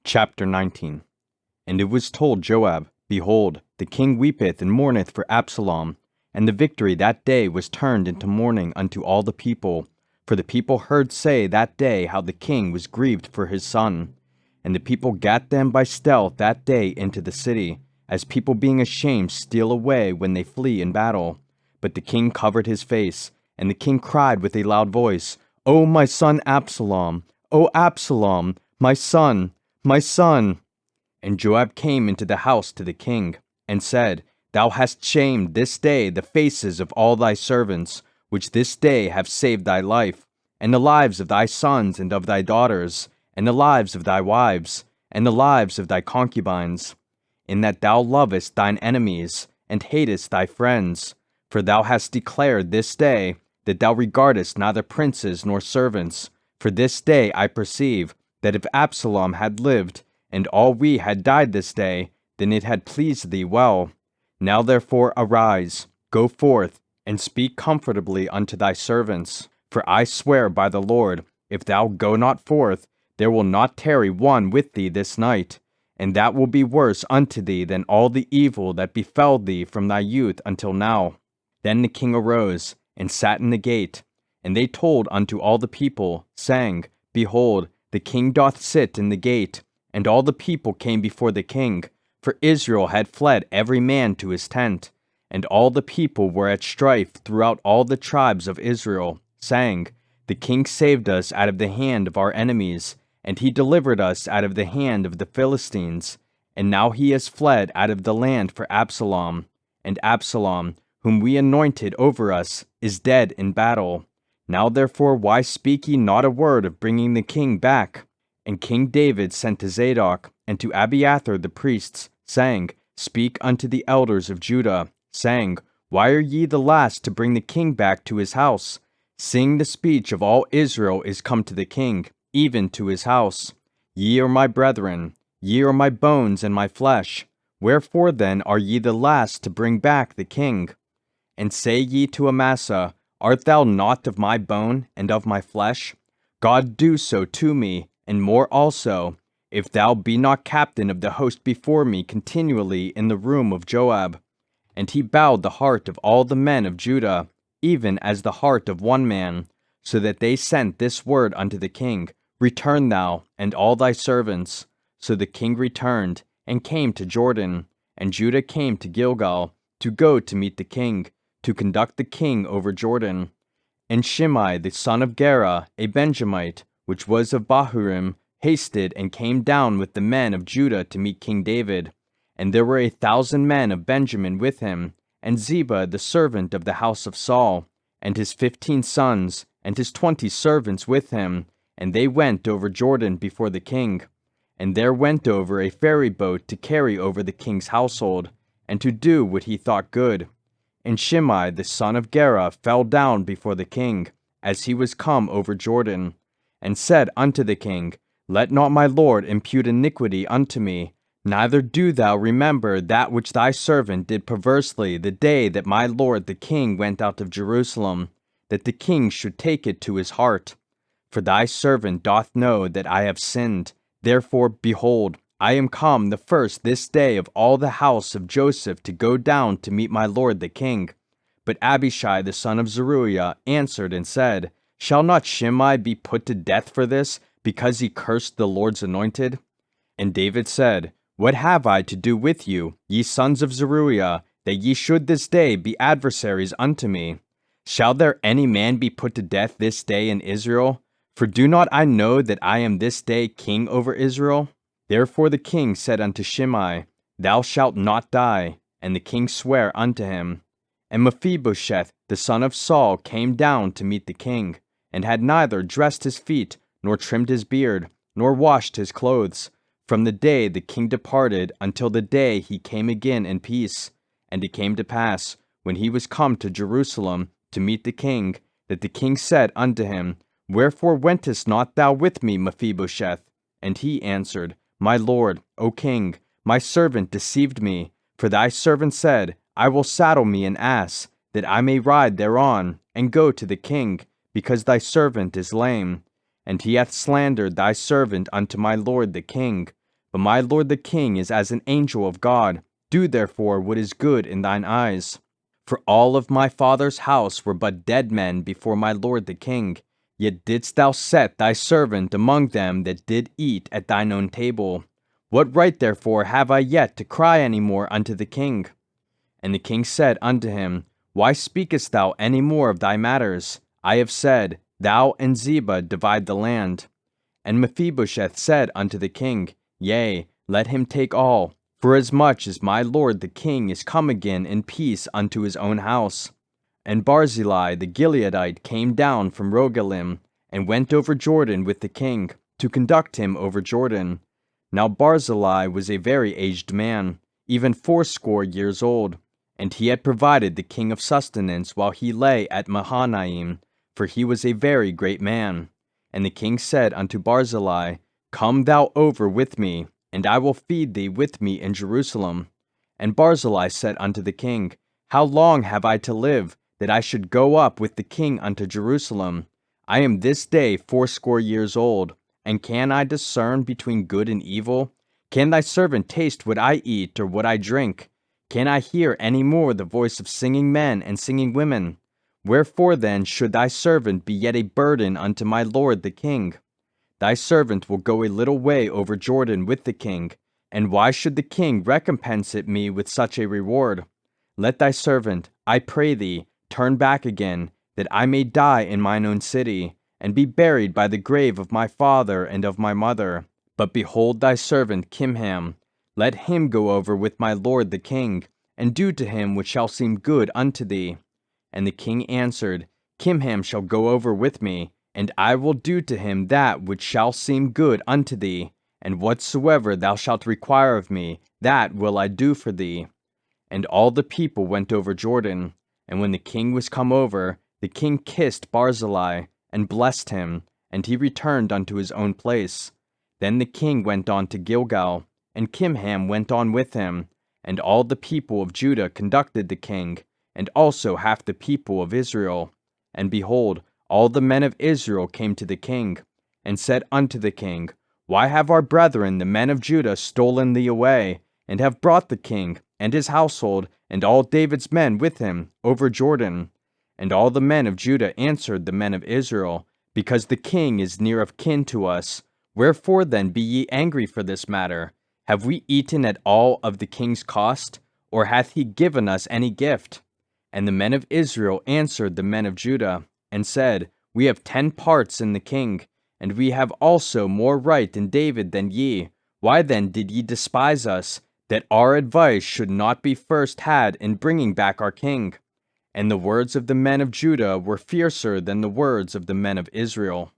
Chapter 19. And it was told Joab, Behold, the king weepeth and mourneth for Absalom. And the victory that day was turned into mourning unto all the people. For the people heard say that day how the king was grieved for his son. And the people gat them by stealth that day into the city, as people being ashamed steal away when they flee in battle. But the king covered his face, and the king cried with a loud voice, O my son Absalom! O Absalom! My son! My son! And Joab came into the house to the king, and said, Thou hast shamed this day the faces of all thy servants, which this day have saved thy life, and the lives of thy sons and of thy daughters, and the lives of thy wives, and the lives of thy concubines, in that thou lovest thine enemies, and hatest thy friends. For thou hast declared this day that thou regardest neither princes nor servants. For this day I perceive that if Absalom had lived, and all we had died this day, then it had pleased thee well. Now therefore arise, go forth, and speak comfortably unto thy servants. For I swear by the Lord, if thou go not forth, there will not tarry one with thee this night, and that will be worse unto thee than all the evil that befell thee from thy youth until now. Then the king arose, and sat in the gate. And they told unto all the people, saying, Behold, the king doth sit in the gate. And all the people came before the king, for Israel had fled every man to his tent. And all the people were at strife throughout all the tribes of Israel, saying, The king saved us out of the hand of our enemies, and he delivered us out of the hand of the Philistines. And now he has fled out of the land for Absalom. And Absalom, whom we anointed over us, is dead in battle. Now therefore why speak ye not a word of bringing the king back? And King David sent to Zadok and to Abiathar the priests, saying, Speak unto the elders of Judah, saying, Why are ye the last to bring the king back to his house? Seeing the speech of all Israel is come to the king, even to his house. Ye are my brethren, ye are my bones and my flesh. Wherefore then are ye the last to bring back the king? And say ye to Amasa, Art thou not of my bone and of my flesh? God do so to me, and more also, if thou be not captain of the host before me continually in the room of Joab. And he bowed the heart of all the men of Judah, even as the heart of one man, so that they sent this word unto the king, Return thou, and all thy servants. So the king returned, and came to Jordan, and Judah came to Gilgal, to go to meet the king, to conduct the king over Jordan. And Shimei the son of Gera, a Benjamite, which was of Bahurim, hasted and came down with the men of Judah to meet King David. And there were 1,000 men of Benjamin with him, and Ziba the servant of the house of Saul, and his 15 sons, and his 20 servants with him, and they went over Jordan before the king. And there went over a ferry boat to carry over the king's household, and to do what he thought good. And Shimei the son of Gera fell down before the king, as he was come over Jordan, and said unto the king, Let not my lord impute iniquity unto me, neither do thou remember that which thy servant did perversely the day that my lord the king went out of Jerusalem, that the king should take it to his heart. For thy servant doth know that I have sinned. Therefore, behold, I am come the first this day of all the house of Joseph to go down to meet my lord the king. But Abishai the son of Zeruiah answered and said, Shall not Shimei be put to death for this, because he cursed the Lord's anointed? And David said, What have I to do with you, ye sons of Zeruiah, that ye should this day be adversaries unto me? Shall there any man be put to death this day in Israel? For do not I know that I am this day king over Israel? Therefore the king said unto Shimei, Thou shalt not die. And the king sware unto him. And Mephibosheth the son of Saul came down to meet the king, and had neither dressed his feet, nor trimmed his beard, nor washed his clothes, from the day the king departed until the day he came again in peace. And it came to pass, when he was come to Jerusalem to meet the king, that the king said unto him, Wherefore wentest not thou with me, Mephibosheth? And he answered, My lord, O king, my servant deceived me, for thy servant said, I will saddle me an ass, that I may ride thereon, and go to the king, because thy servant is lame. And he hath slandered thy servant unto my lord the king. But my lord the king is as an angel of God. Do therefore what is good in thine eyes. For all of my father's house were but dead men before my lord the king. Yet didst thou set thy servant among them that did eat at thine own table. What right therefore have I yet to cry any more unto the king? And the king said unto him, Why speakest thou any more of thy matters? I have said, Thou and Ziba divide the land. And Mephibosheth said unto the king, Yea, let him take all, forasmuch as my lord the king is come again in peace unto his own house. And Barzillai the Gileadite came down from Rogelim, and went over Jordan with the king, to conduct him over Jordan. Now Barzillai was a very aged man, even 80 years old, and he had provided the king of sustenance while he lay at Mahanaim, for he was a very great man. And the king said unto Barzillai, Come thou over with me, and I will feed thee with me in Jerusalem. And Barzillai said unto the king, How long have I to live, that I should go up with the king unto Jerusalem? I am this day 80 years old, and can I discern between good and evil? Can thy servant taste what I eat or what I drink? Can I hear any more the voice of singing men and singing women? Wherefore then should thy servant be yet a burden unto my lord the king? Thy servant will go a little way over Jordan with the king, and why should the king recompense it me with such a reward? Let thy servant, I pray thee, turn back again, that I may die in mine own city, and be buried by the grave of my father and of my mother. But behold thy servant Kimham, let him go over with my lord the king, and do to him what shall seem good unto thee. And the king answered, Kimham shall go over with me, and I will do to him that which shall seem good unto thee, and whatsoever thou shalt require of me, that will I do for thee. And all the people went over Jordan. And when the king was come over, the king kissed Barzillai, and blessed him, and he returned unto his own place. Then the king went on to Gilgal, and Kimham went on with him, and all the people of Judah conducted the king, and also half the people of Israel. And behold, all the men of Israel came to the king, and said unto the king, Why have our brethren the men of Judah stolen thee away, and have brought the king, and his household, and all David's men with him, over Jordan? And all the men of Judah answered the men of Israel, Because the king is near of kin to us. Wherefore then be ye angry for this matter? Have we eaten at all of the king's cost, or hath he given us any gift? And the men of Israel answered the men of Judah, and said, We have 10 parts in the king, and we have also more right in David than ye. Why then did ye despise us, that our advice should not be first had in bringing back our king? And the words of the men of Judah were fiercer than the words of the men of Israel.